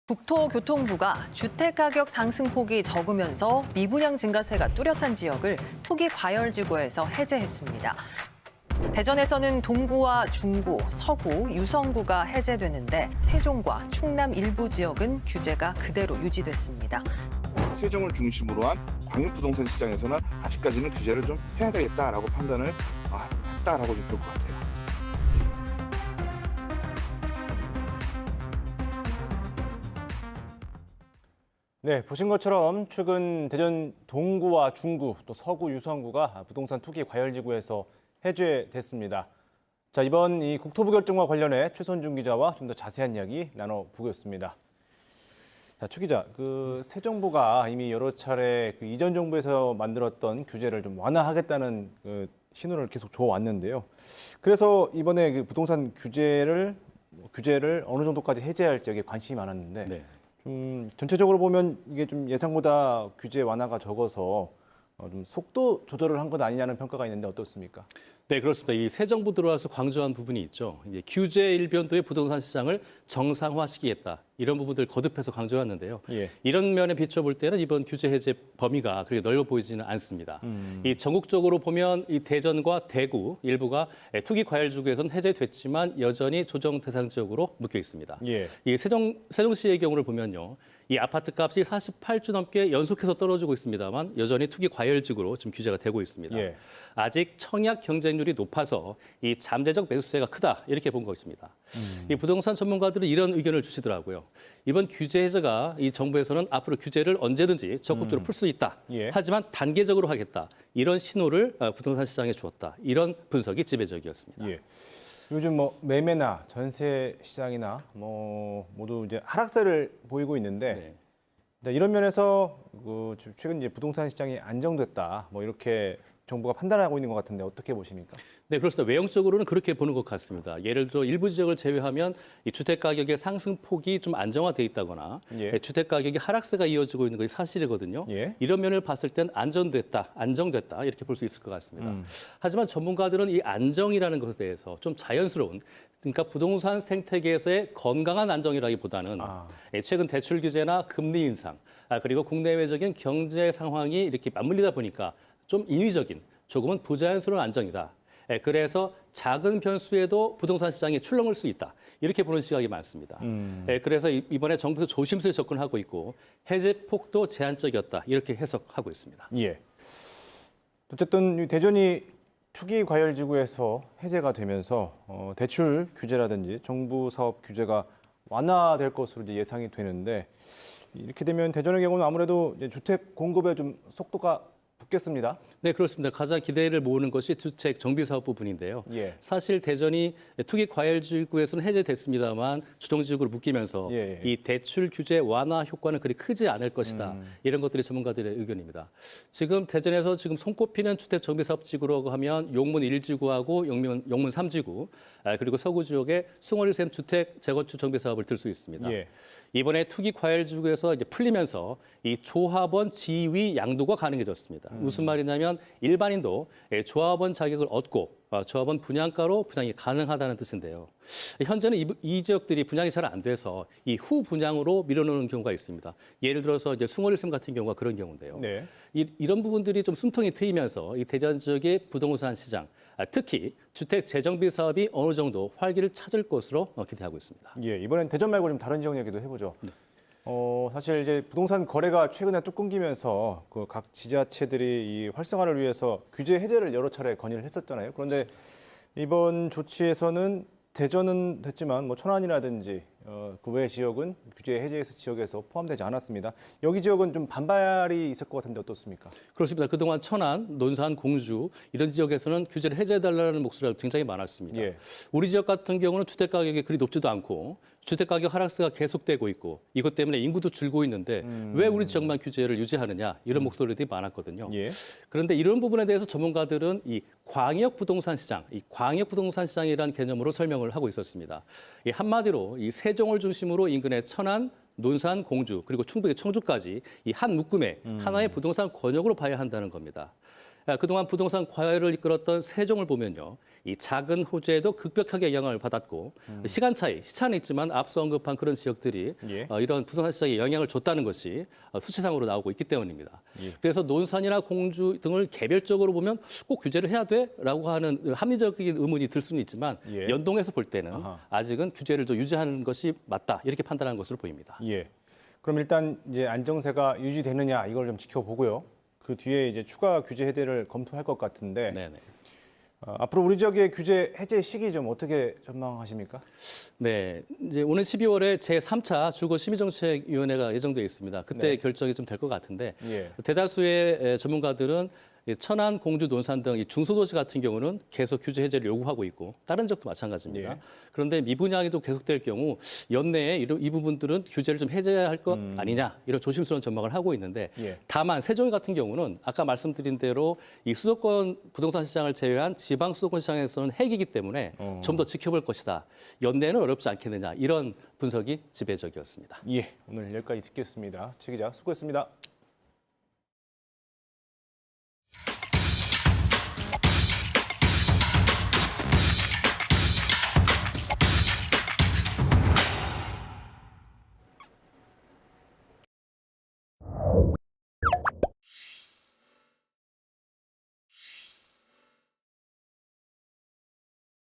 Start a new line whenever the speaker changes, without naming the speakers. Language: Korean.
국토교통부가 주택가격 상승폭이 적으면서 미분양 증가세가 뚜렷한 지역을 투기 과열지구에서 해제했습니다. 대전에서는 동구와 중구, 서구, 유성구가 해제됐는데 세종과 충남 일부 지역은 규제가 그대로 유지됐습니다.
세종을 중심으로 한 광역부동산 시장에서는 아직까지는 규제를 좀 해야 되겠다라고 판단을 했다라고 볼 것 같아요.
네, 보신 것처럼 최근 대전 동구와 중구, 또 서구, 유성구가 부동산 투기 과열지구에서 해제됐습니다. 자, 이번 이 국토부 결정과 관련해 최선중 기자와 좀 더 자세한 이야기 나눠보겠습니다. 자, 최 기자, 새 정부가 이미 여러 차례 이전 정부에서 만들었던 규제를 좀 완화하겠다는 신호를 계속 줘왔는데요. 그래서 이번에 부동산 규제를 어느 정도까지 해제할지 여기에 관심이 많았는데.
네.
전체적으로 보면 이게 좀 예상보다 규제 완화가 적어서 좀 속도 조절을 한 것 아니냐는 평가가 있는데 어떻습니까?
네, 그렇습니다. 이 새 정부 들어와서 강조한 부분이 있죠. 이제 규제 일변도의 부동산 시장을 정상화시키겠다. 이런 부분들 거듭해서 강조했는데요.
예.
이런 면에 비춰볼 때는 이번 규제 해제 범위가 그렇게 넓어 보이지는 않습니다. 이 전국적으로 보면 이 대전과 대구 일부가 투기 과열지구에서는 해제됐지만 여전히 조정 대상 지역으로 묶여 있습니다.
예.
이 세종시의 경우를 보면요. 이 아파트 값이 48주 넘게 연속해서 떨어지고 있습니다만 여전히 투기 과열지구로 지금 규제가 되고 있습니다.
예.
아직 청약 경쟁률이 높아서 이 잠재적 매수세가 크다 이렇게 본 것입니다. 이 부동산 전문가들은 이런 의견을 주시더라고요. 이번 규제 해제가 이 정부에서는 앞으로 규제를 언제든지 적극적으로 풀 수 있다.
예.
하지만 단계적으로 하겠다. 이런 신호를 부동산 시장에 주었다. 이런 분석이 지배적이었습니다.
예. 요즘 매매나 전세 시장이나 모두 이제 하락세를 보이고 있는데
네.
이런 면에서 최근 이제 부동산 시장이 안정됐다. 이렇게 정부가 판단하고 있는 것 같은데 어떻게 보십니까?
네, 그렇습니다. 외형적으로는 그렇게 보는 것 같습니다. 예를 들어 일부 지역을 제외하면 이 주택 가격의 상승폭이 좀 안정화돼 있다거나
예.
주택 가격이 하락세가 이어지고 있는 것이 사실이거든요.
예.
이런 면을 봤을 땐 안정됐다 이렇게 볼 수 있을 것 같습니다. 하지만 전문가들은 이 안정이라는 것에 대해서 좀 자연스러운 그러니까 부동산 생태계에서의 건강한 안정이라기보다는 최근 대출 규제나 금리 인상 그리고 국내외적인 경제 상황이 이렇게 맞물리다 보니까 좀 인위적인 조금은 부자연스러운 안정이다. 그래서 작은 변수에도 부동산 시장이 출렁을 수 있다. 이렇게 보는 시각이 많습니다. 그래서 이번에 정부에서 조심스레 접근하고 있고 해제 폭도 제한적이었다. 이렇게 해석하고 있습니다.
예. 어쨌든 대전이 투기 과열지구에서 해제가 되면서 대출 규제라든지 정부 사업 규제가 완화될 것으로 이제 예상이 되는데 이렇게 되면 대전의 경우는 아무래도 이제 주택 공급에 좀 속도가 붙겠습니다.
네, 그렇습니다. 가장 기대를 모으는 것이 주택 정비 사업 부분인데요.
예.
사실 대전이 투기 과열지구에서는 해제됐습니다만 주동지구로 묶이면서
예.
이 대출 규제 완화 효과는 그리 크지 않을 것이다. 이런 것들이 전문가들의 의견입니다. 지금 대전에서 지금 손꼽히는 주택 정비 사업 지구라고 하면 용문 1지구하고 용문 3지구 그리고 서구 지역의 숭어리샘 주택 재건축 정비 사업을 들 수 있습니다.
예.
이번에 투기 과열지구에서 이제 풀리면서 이 조합원 지위 양도가 가능해졌습니다. 무슨 말이냐면 일반인도 조합원 자격을 얻고 조합원 분양가로 분양이 가능하다는 뜻인데요. 현재는 이 지역들이 분양이 잘 안 돼서 이 후 분양으로 밀어놓는 경우가 있습니다. 예를 들어서 이제 숭어리샘 같은 경우가 그런 경우인데요.
네.
이런 부분들이 좀 숨통이 트이면서 이 대전 지역의 부동산 시장, 특히 주택 재정비 사업이 어느 정도 활기를 찾을 것으로 기대하고 있습니다.
예, 이번엔 대전 말고 좀 다른 지역 얘기도 해보죠.
네.
사실 이제 부동산 거래가 최근에 뚝 끊기면서 각 지자체들이 이 활성화를 위해서 규제 해제를 여러 차례 건의를 했었잖아요. 그런데 이번 조치에서는 대전은 됐지만 천안이라든지 그 외 지역은 규제 해제에서 지역에서 포함되지 않았습니다. 여기 지역은 좀 반발이 있을 것 같은데 어떻습니까?
그렇습니다. 그동안 천안, 논산, 공주 이런 지역에서는 규제를 해제해달라는 목소리가 굉장히 많았습니다.
예.
우리 지역 같은 경우는 주택 가격이 그리 높지도 않고 주택 가격 하락세가 계속되고 있고 이것 때문에 인구도 줄고 있는데 왜 우리 지역만 규제를 유지하느냐 이런 목소리들이 많았거든요.
예.
그런데 이런 부분에 대해서 전문가들은 이 광역 부동산 시장, 이 광역 부동산 시장이라는 개념으로 설명을 하고 있었습니다. 이 한마디로 이 세종을 중심으로 인근의 천안, 논산, 공주 그리고 충북의 청주까지 이 한 묶음의 하나의 부동산 권역으로 봐야 한다는 겁니다. 그동안 부동산 과열을 이끌었던 세종을 보면요. 이 작은 호재에도 급격하게 영향을 받았고 시간 차이, 시차는 있지만 앞서 언급한 그런 지역들이
예.
이런 부동산 시장에 영향을 줬다는 것이 수치상으로 나오고 있기 때문입니다.
예.
그래서 논산이나 공주 등을 개별적으로 보면 꼭 규제를 해야 돼라고 하는 합리적인 의문이 들 수는 있지만
예.
연동해서 볼 때는
아하.
아직은 규제를 좀 유지하는 것이 맞다 이렇게 판단하는 것으로 보입니다.
예. 그럼 일단 이제 안정세가 유지되느냐 이걸 좀 지켜보고요. 그 뒤에 이제 추가 규제 해제를 검토할 것 같은데
네네.
앞으로 우리 지역의 규제 해제 시기 좀 어떻게 전망하십니까?
네, 이제 오는 12월에 제3차 주거심의정책위원회가 예정돼 있습니다. 그때
네.
결정이 좀 될 것 같은데
예.
대다수의 전문가들은 천안, 공주, 논산 등 이 중소도시 같은 경우는 계속 규제 해제를 요구하고 있고 다른 지역도 마찬가지입니다.
예.
그런데 미분양이 또 계속될 경우 연내에 이 부분들은 규제를 좀 해제할 것 아니냐 이런 조심스러운 전망을 하고 있는데
예.
다만 세종 같은 경우는 아까 말씀드린 대로 이 수도권 부동산 시장을 제외한 지방 수도권 시장에서는 핵이기 때문에 좀 더 지켜볼 것이다. 연내는 어렵지 않겠느냐 이런 분석이 지배적이었습니다.
예. 오늘 여기까지 듣겠습니다. 최 기자 수고했습니다.